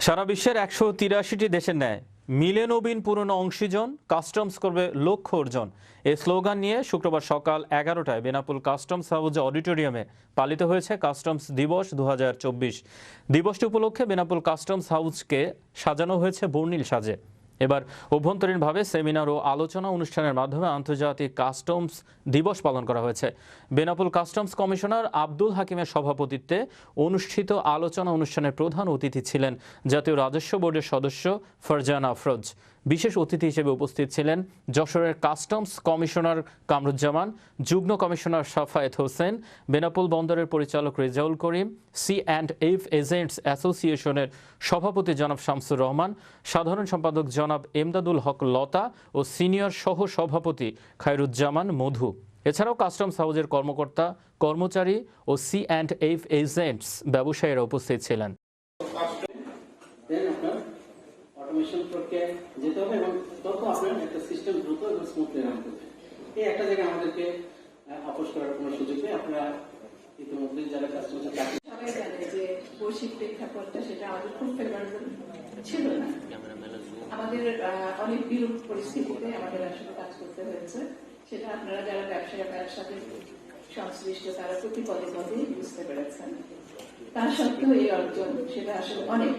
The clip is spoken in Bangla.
সারা বিশ্বের ১৮৩টি দেশের ন্যায় মিলে নবীন পুরনো অংশীজন, কাস্টমস করবে লক্ষ্য অর্জন। এই স্লোগান নিয়ে শুক্রবার সকাল ১১টায় বেনাপোল কাস্টমস হাউস অডিটোরিয়ামে পালিত হয়েছে কাস্টমস দিবস ২০২৪। দিবসটি উপলক্ষে বেনাপোল কাস্টমস হাউসকে সাজানো হয়েছে বর্ণিল সাজে। এবার অভ্যন্তরীণভাবে সেমিনার ও আলোচনা অনুষ্ঠানের মাধ্যমে আন্তর্জাতিক কাস্টমস দিবস পালন করা হয়েছে। বেনাপোল কাস্টমস কমিশনার আব্দুল হাকিমের সভাপতিত্বে অনুষ্ঠিত আলোচনা অনুষ্ঠানের প্রধান অতিথি ছিলেন জাতীয় রাজস্ব বোর্ডের সদস্য ফারজানা আফরোজ। বিশেষ অতিথি হিসেবে উপস্থিত ছিলেন যশোরের কাস্টমস কমিশনার কামরুজ্জামান, যুগ্ম কমিশনার সাফায়েত হোসেন, বেনাপোল বন্দরের পরিচালক রেজাউল করিম, সি&এফ এজেন্টস অ্যাসোসিয়েশনের সভাপতি জনাব শামসুর রহমান, সাধারণ সম্পাদক জনাব এমদাদুল হক লতা ও সিনিয়র সহ সভাপতি খায়রুজ্জামান মধু। এছাড়াও কাস্টমস হাউসের কর্মকর্তা, কর্মচারী ও সি&এফ এজেন্টস ব্যবসায়ীরা উপস্থিত ছিলেন। অটোমেশন প্রক্রিয়ায় যেতে হবে এবং তত আপনার একটা সিস্টেম দ্রুত এবং স্মুথলি রান করবে। এই একটা জায়গায় আমাদেরকে আপোষ করার কোনো সুযোগ নেই। আপনারা ইতিমধ্যে যারা কাস্টমার সবাই জানে যে বৈশ্বিক প্রেক্ষাপটটা সেটা আমাদের খুব ফেভারেবল ছিল না। আমাদের অনেক বিরূপ পরিস্থিতিতে আমাদের আসলে কাজ করতে হয়েছে। সেটা আপনারা যারা ব্যবসায়ীর সাথে সংশ্লিষ্ট তারা প্রতি পদে পদে বুঝতে পেরেছেন। তার সত্ত্বেও এই অর্জন সেটা আসলে অনেক